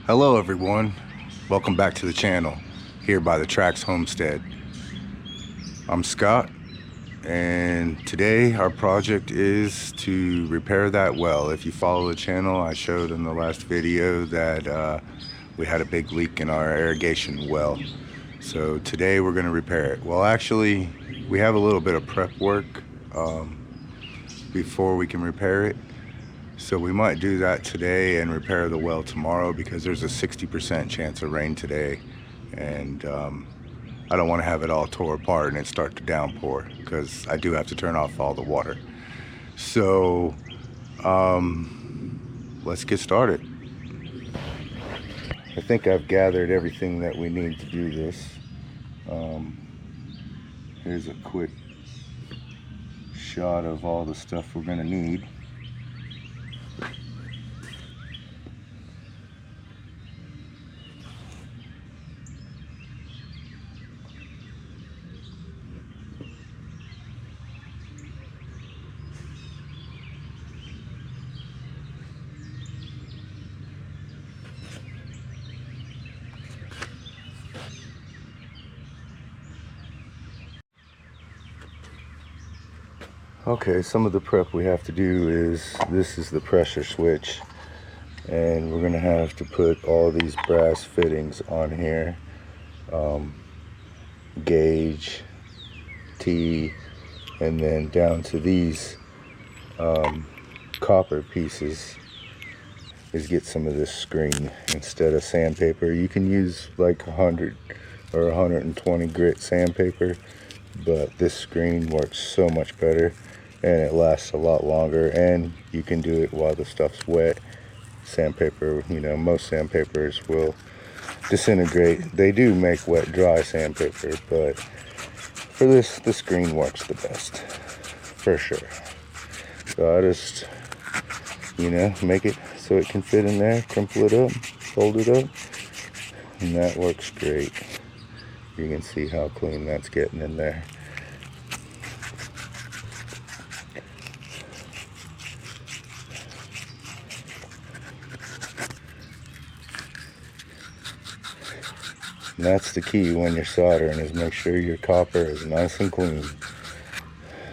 Hello everyone, welcome back to the channel here by the Tracks Homestead. I'm Scott, and today our project is to repair that well. If you follow the channel, I showed in the last video that we had a big leak in our irrigation well. So today we're going to repair it. Well, actually we have a little bit of prep work before we can repair it. So we might do that today and repair the well tomorrow, because there's a 60% chance of rain today, and I don't want to have it all tore apart and it start to downpour, because I do have to turn off all the water. So let's get started. I think I've gathered everything that we need to do this. Here's a quick shot of all the stuff we're going to need. Okay, some of the prep we have to do is, this is the pressure switch, and we're gonna have to put all these brass fittings on here, gauge, T, and then down to these copper pieces is get some of this screen instead of sandpaper. You can use like 100 or 120 grit sandpaper, but this screen works so much better and it lasts a lot longer, and you can do it while the stuff's wet. Sandpaper, you know, most sandpapers will disintegrate. They do make wet dry sandpaper, but for this, the screen works the best for sure. So I just, you know, make it so it can fit in there, crumple it up, fold it up, and that works great. You can see how clean that's getting in there. And that's the key when you're soldering, is make sure your copper is nice and clean.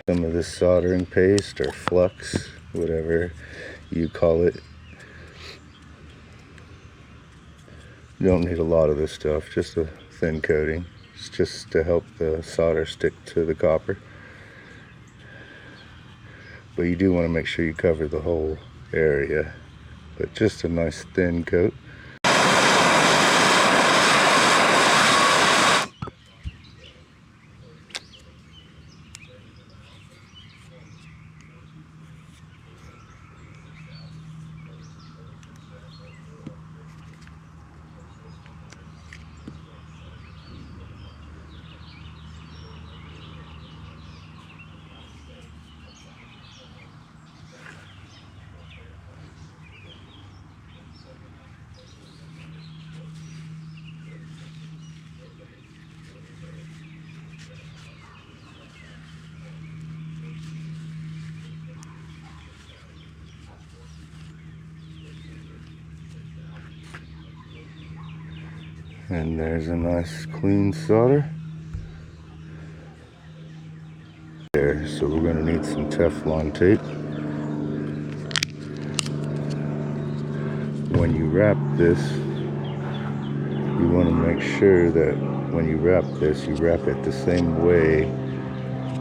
Some of this soldering paste or flux, whatever you call it, you don't need a lot of this stuff, just a thin coating. It's just to help the solder stick to the copper. But you do want to make sure you cover the whole area, but just a nice thin coat. And there's a nice clean solder there. So we're going to need some Teflon tape. When you wrap this, you want to make sure that when you wrap this, you wrap it the same way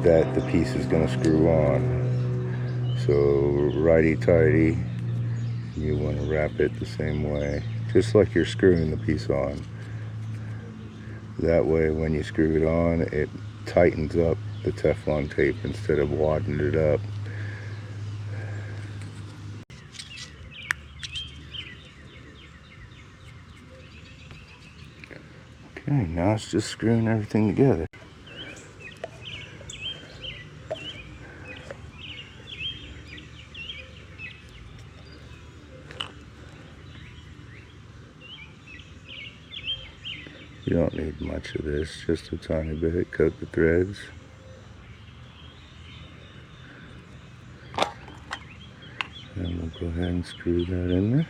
that the piece is going to screw on. So righty-tighty, you want to wrap it the same way, just like you're screwing the piece on. That way when you screw it on, it tightens up the Teflon tape instead of wadding it up. Okay, now it's just screwing everything together. You don't need much of this, just a tiny bit. Coat the threads. And we'll go ahead and screw that in there.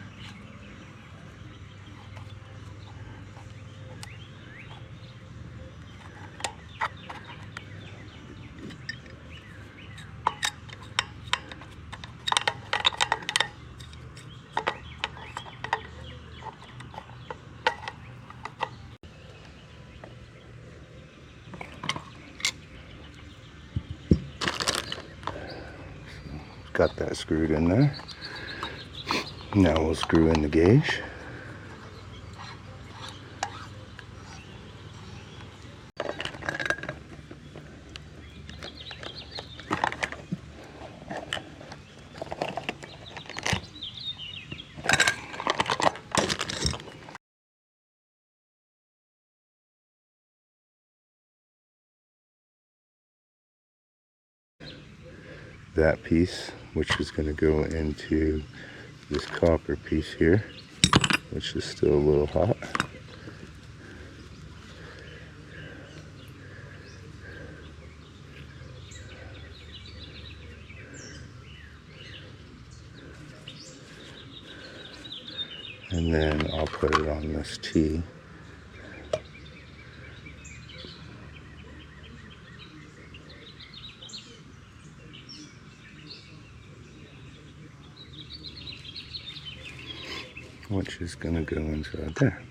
got that screwed in there. Now we'll screw in the gauge. That piece, which is going to go into this copper piece here, which is still a little hot. And then I'll put it on this T. Which is going to go inside there.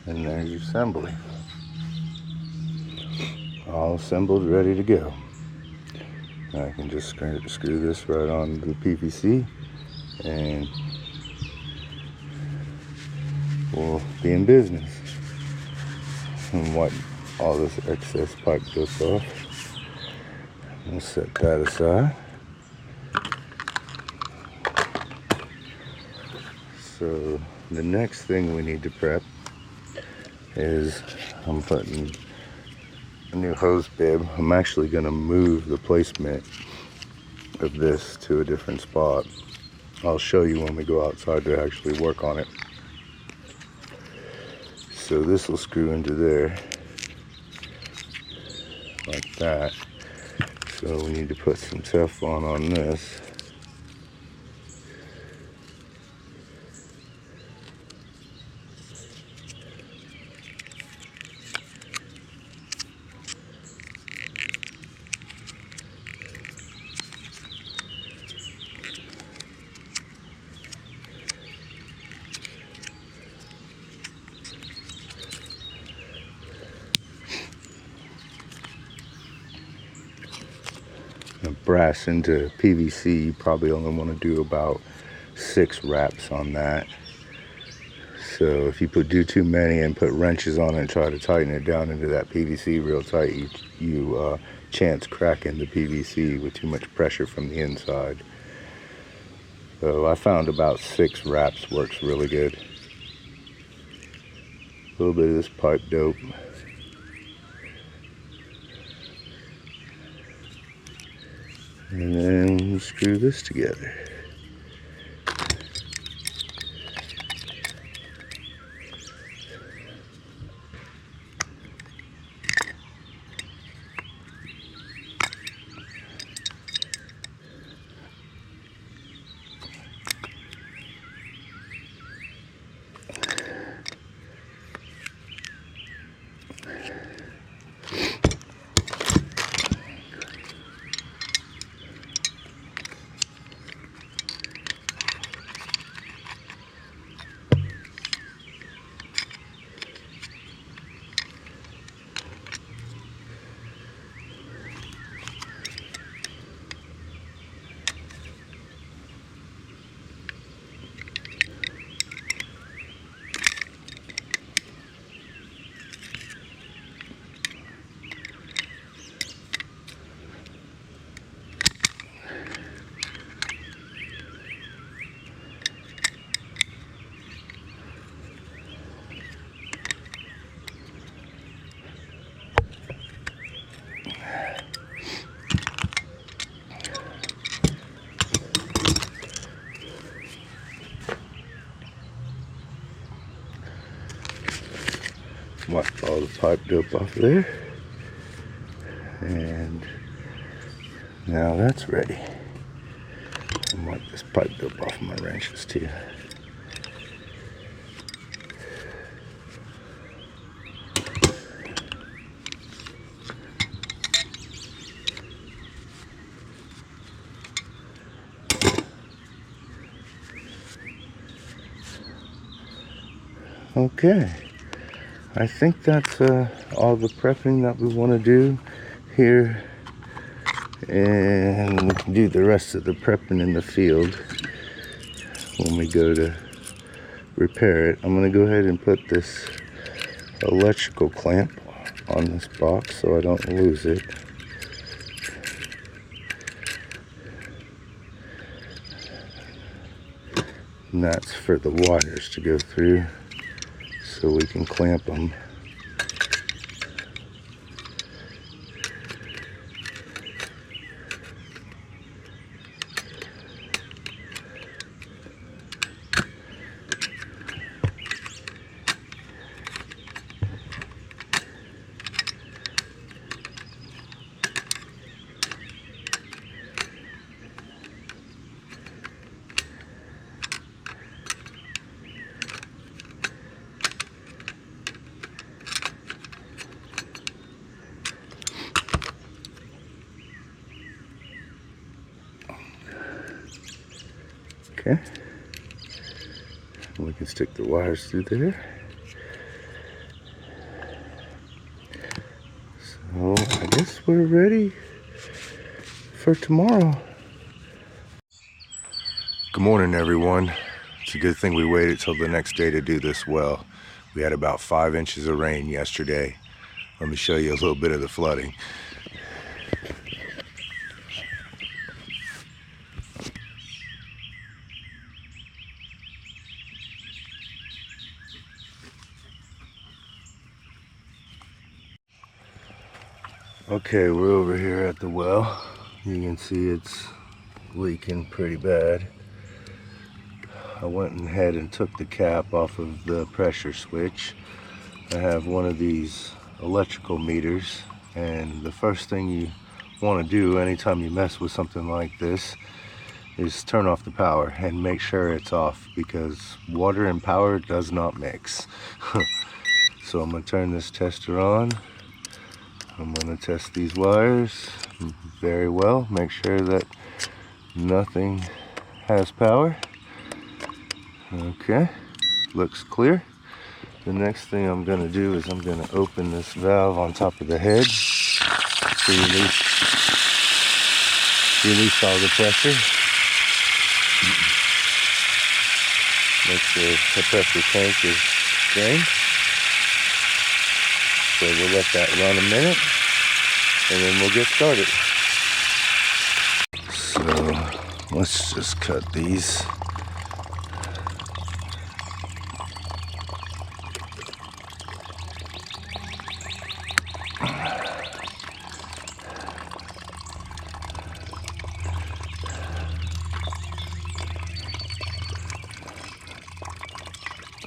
And there's your assembly. All assembled, ready to go. I can just screw this right on the PVC and we'll be in business. And wipe all this excess pipe goes off. We'll set that aside. So the next thing we need to prep is I'm putting a new hose bib. I'm actually going to move the placement of this to a different spot. I'll show you when we go outside to actually work on it. So this will screw into there like that. So we need to put some Teflon on this. Brass into PVC, you probably only want to do about 6 wraps on that. So if you do too many and put wrenches on it and try to tighten it down into that PVC real tight, you chance cracking the PVC with too much pressure from the inside. So I found about 6 wraps works really good. A little bit of this pipe dope. And then we'll screw this together. Wipe all the pipe dope off there. And now that's ready. I'll wipe this pipe dope off my wrenches too. Okay, I think that's all the prepping that we want to do here, and we can do the rest of the prepping in the field when we go to repair it. I'm going to go ahead and put this electrical clamp on this box so I don't lose it. And that's for the wires to go through so we can clamp them. Okay, we can stick the wires through there. So I guess we're ready for tomorrow. Good morning, everyone. It's a good thing we waited till the next day to do this well. We had about 5 inches of rain yesterday. Let me show you a little bit of the flooding. Okay, we're over here at the well. You can see it's leaking pretty bad. I went ahead and took the cap off of the pressure switch. I have one of these electrical meters, and the first thing you want to do anytime you mess with something like this is turn off the power and make sure it's off, because water and power does not mix. So I'm going to turn this tester on. I'm going to test these wires very well, make sure that nothing has power. Okay, looks clear. The next thing I'm going to do is I'm going to open this valve on top of the head to release all the pressure. Make sure the pressure tank is drained. So we'll let that run a minute, and then we'll get started. So let's just cut these.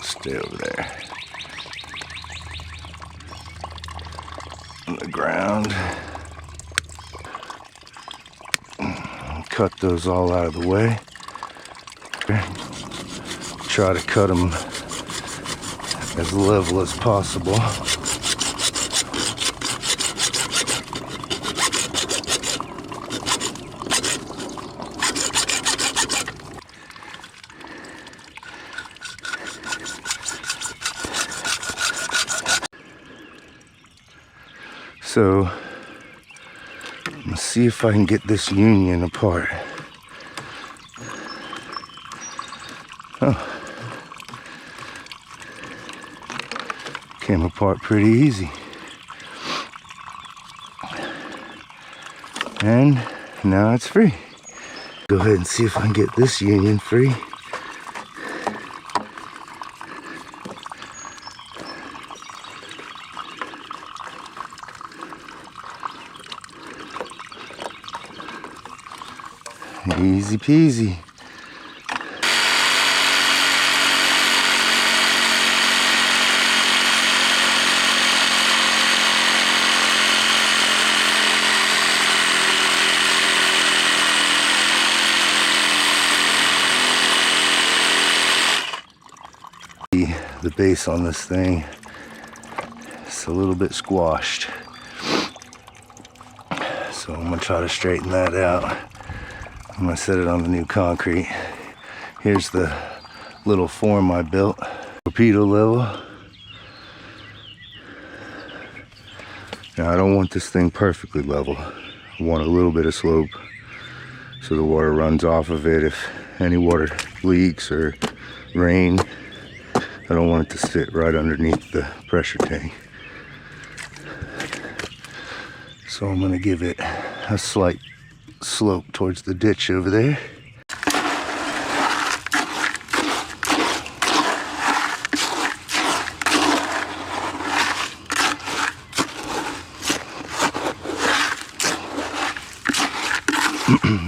Stay over there. On the ground. Cut those all out of the way. Try to cut them as level as possible. So let's see if I can get this union apart. Oh, came apart pretty easy. And now it's free. Go ahead and see if I can get this union free. Easy peasy. the base on this thing, it's a little bit squashed. So I'm gonna try to straighten that out. I'm gonna set it on the new concrete. Here's the little form I built. Torpedo level. Now I don't want this thing perfectly level. I want a little bit of slope so the water runs off of it if any water leaks or rain. I don't want it to sit right underneath the pressure tank. So I'm gonna give it a slight slope towards the ditch over there.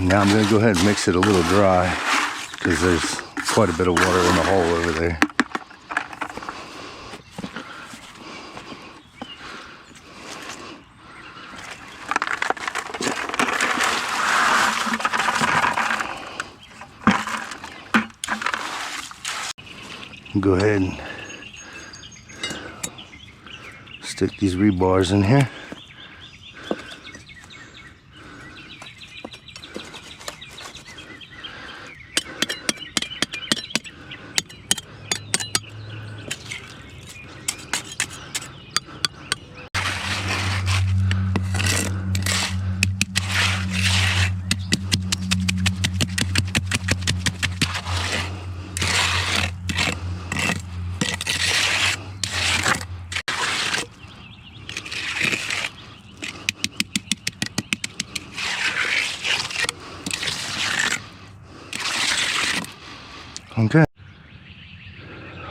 Now I'm going to go ahead and mix it a little dry because there's quite a bit of water in the hole over there. Go ahead and stick these rebars in here.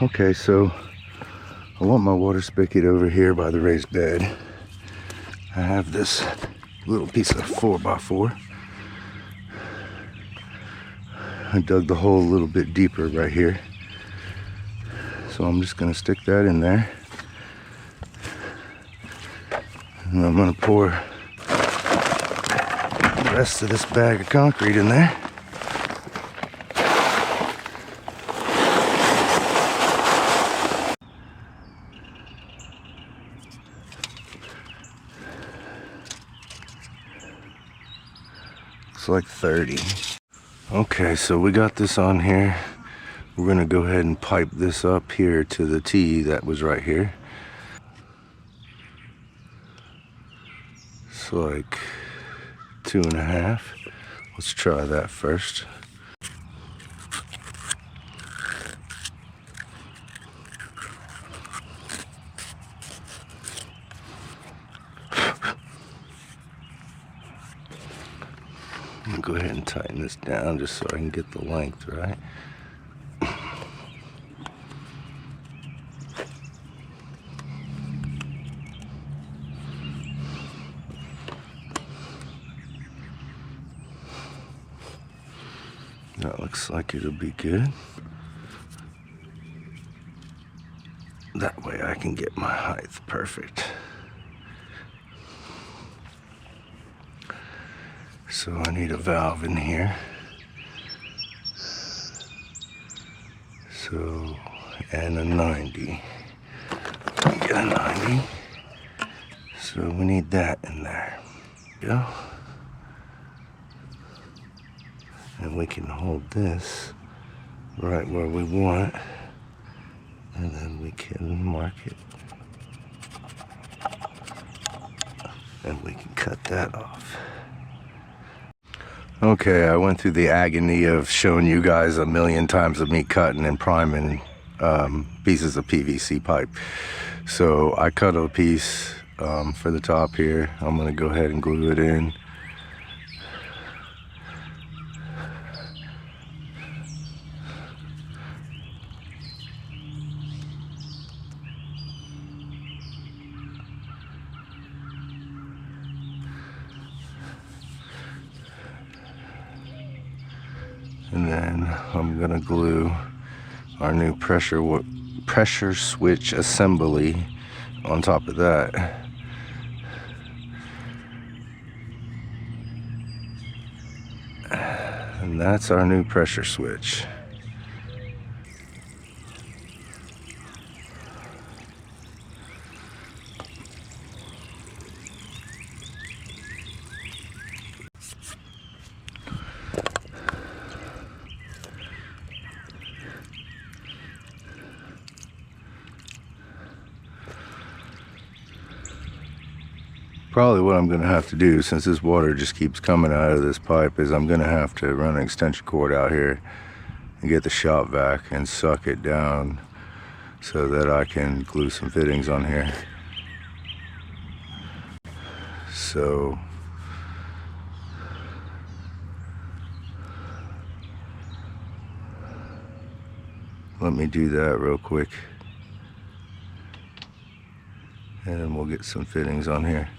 Okay, so I want my water spigot over here by the raised bed. I have this little piece of 4x4. I dug the hole a little bit deeper right here. So I'm just gonna stick that in there. And I'm gonna pour the rest of this bag of concrete in there. Like 30. Okay, so we got this on here. We're gonna go ahead and pipe this up here to the T that was right here. It's like 2.5. Let's try that first. Go ahead and tighten this down just so I can get the length right. That looks like it'll be good. That way I can get my height perfect. So I need a valve in here. So, and a 90. Get a 90. So we need that in there. Go. And we can hold this right where we want. And then we can mark it. And we can cut that off. Okay, I went through the agony of showing you guys a million times of me cutting and priming pieces of PVC pipe. So I cut a piece for the top here. I'm gonna go ahead and glue it in. And then I'm gonna glue our new pressure switch assembly on top of that. And that's our new pressure switch. Probably what I'm going to have to do, since this water just keeps coming out of this pipe, is I'm going to have to run an extension cord out here and get the shop vac and suck it down so that I can glue some fittings on here. So let me do that real quick, and then we'll get some fittings on here.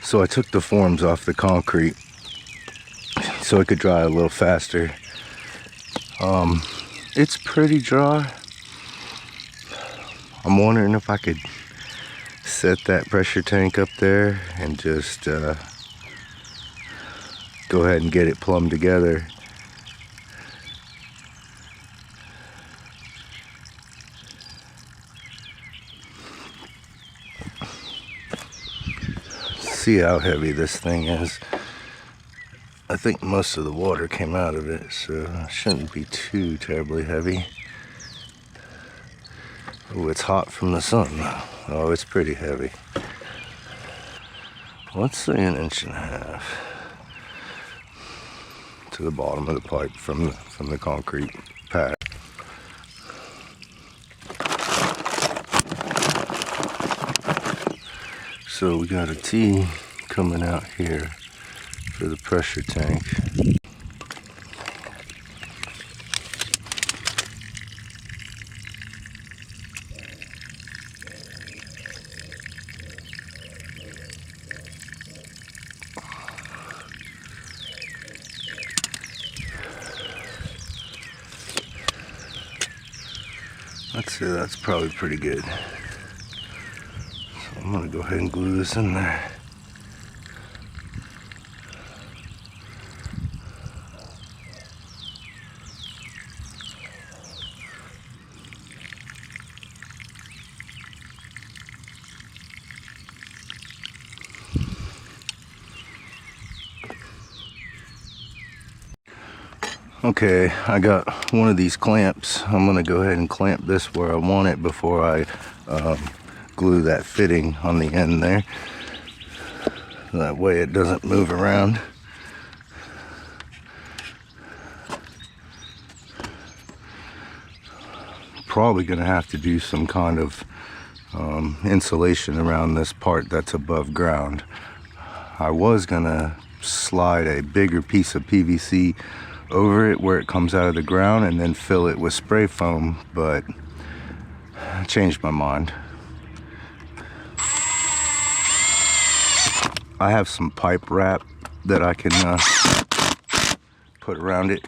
So I took the forms off the concrete so it could dry a little faster. It's pretty dry. I'm wondering if I could set that pressure tank up there and just go ahead and get it plumbed together. See how heavy this thing is. I think most of the water came out of it, so it shouldn't be too terribly heavy. Oh, it's hot from the sun. Oh, it's pretty heavy. Let's say 1.5 inches to the bottom of the pipe from the concrete pad. So we got a T coming out here for the pressure tank. I'd say that's probably pretty good. So I'm gonna go ahead and glue this in there. Okay, I got one of these clamps. I'm gonna go ahead and clamp this where I want it before I glue that fitting on the end there. That way it doesn't move around. Probably gonna have to do some kind of insulation around this part that's above ground. I was gonna slide a bigger piece of PVC over it where it comes out of the ground and then fill it with spray foam, but I changed my mind. I have some pipe wrap that I can put around it.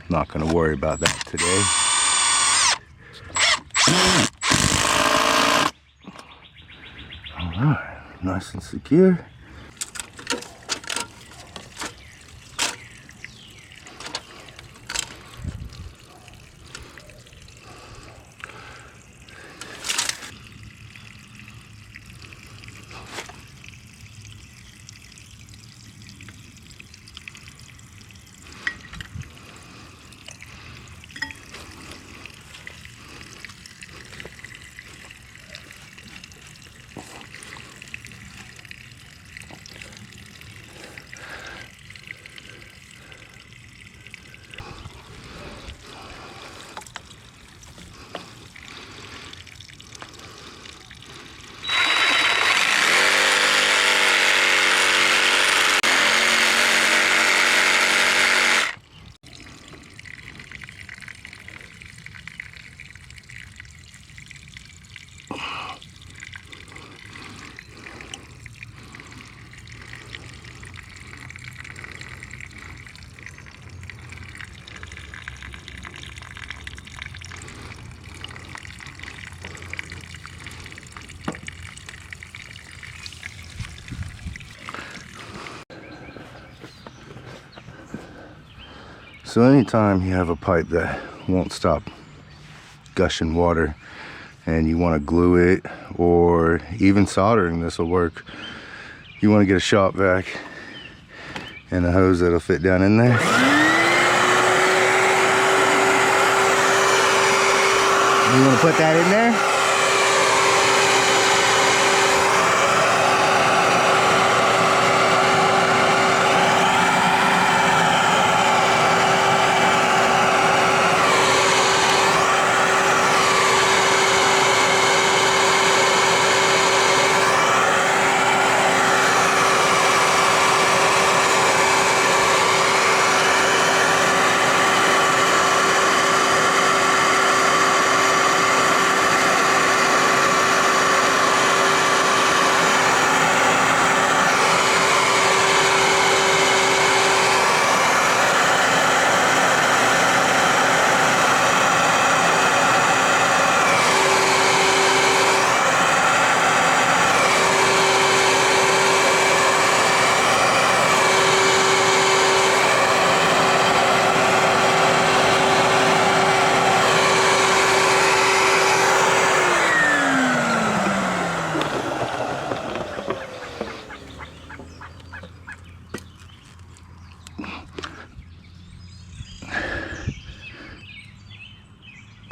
Not gonna worry about that today. All right, nice and secure. So anytime you have a pipe that won't stop gushing water and you want to glue it, or even soldering this will work, you want to get a shop vac and a hose that'll fit down in there. You want to put that in there.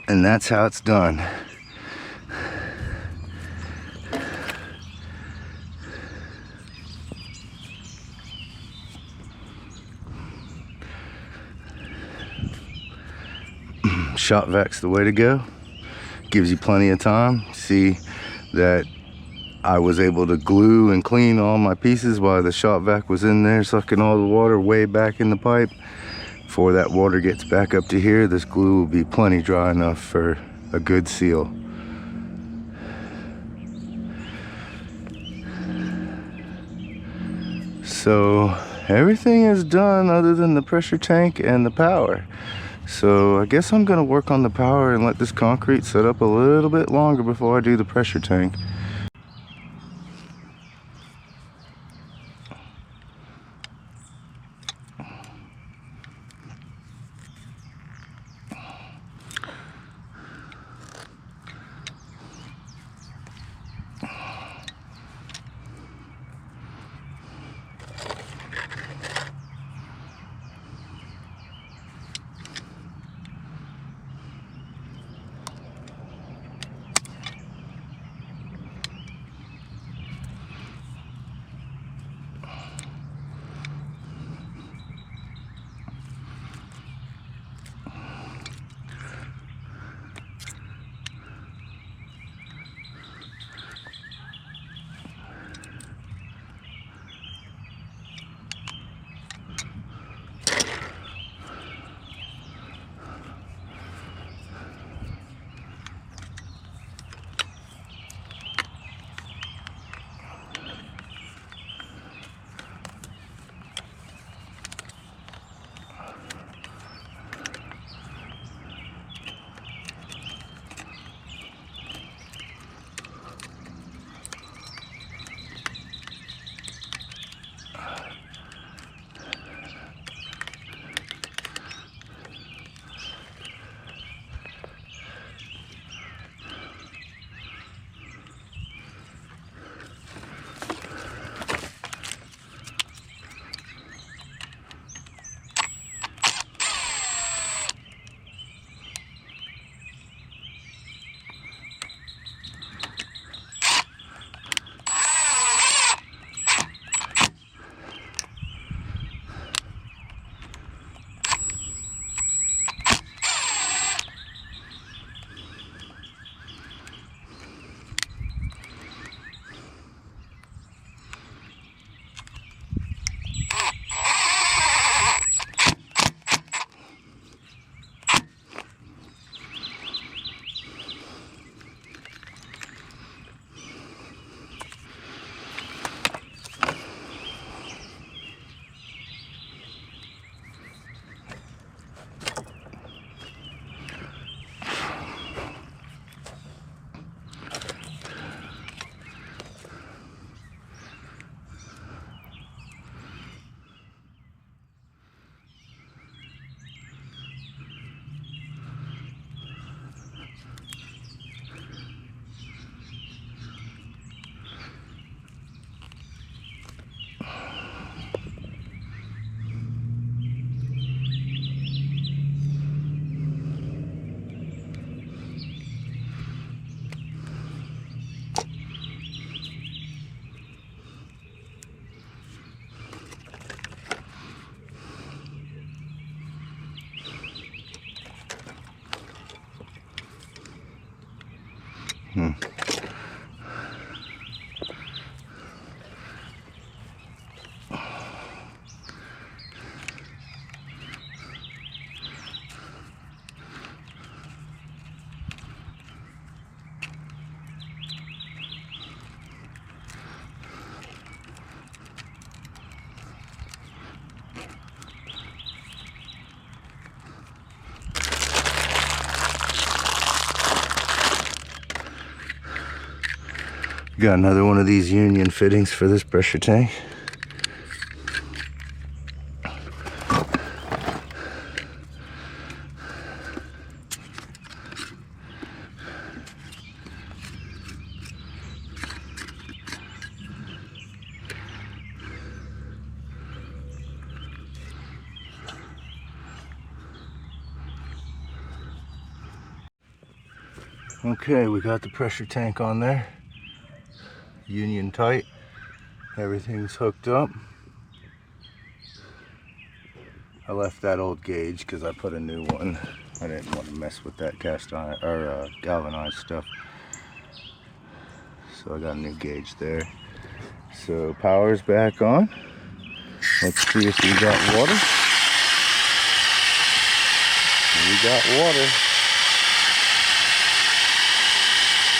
And that's how it's done. Shop vac's the way to go. Gives you plenty of time. See that I was able to glue and clean all my pieces while the shop vac was in there sucking all the water way back in the pipe. Before that water gets back up to here, this glue will be plenty dry enough for a good seal. So everything is done other than the pressure tank and the power. So I guess I'm gonna work on the power and let this concrete set up a little bit longer before I do the pressure tank. Got another one of these union fittings for this pressure tank. Okay, we got the pressure tank on there, union tight, everything's hooked up. I left that old gauge because I put a new one. I didn't want to mess with that cast iron or galvanized stuff, so I got a new gauge there. So power's back on. Let's see if we got water. We got water.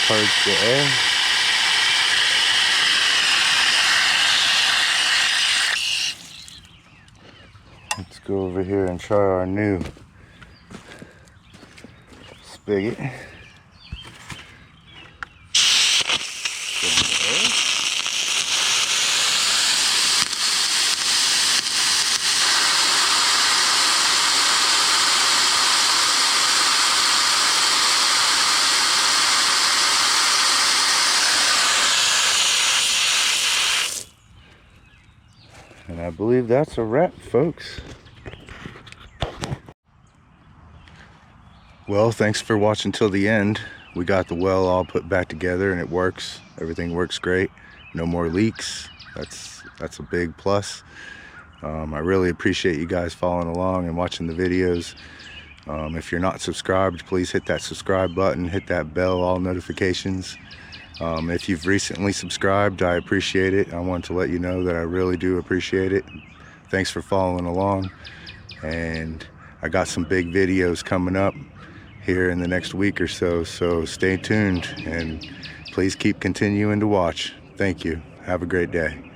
Purge the air. Let's go over here and try our new spigot. And I believe that's a wrap, folks. Well, thanks for watching till the end. We got the well all put back together and it works. Everything works great. No more leaks. That's a big plus. I really appreciate you guys following along and watching the videos. If you're not subscribed, please hit that subscribe button, hit that bell, all notifications. If you've recently subscribed, I appreciate it. I want to let you know that I really do appreciate it. Thanks for following along. And I got some big videos coming up here in the next week or so, so stay tuned and please keep continuing to watch. Thank you. Have a great day.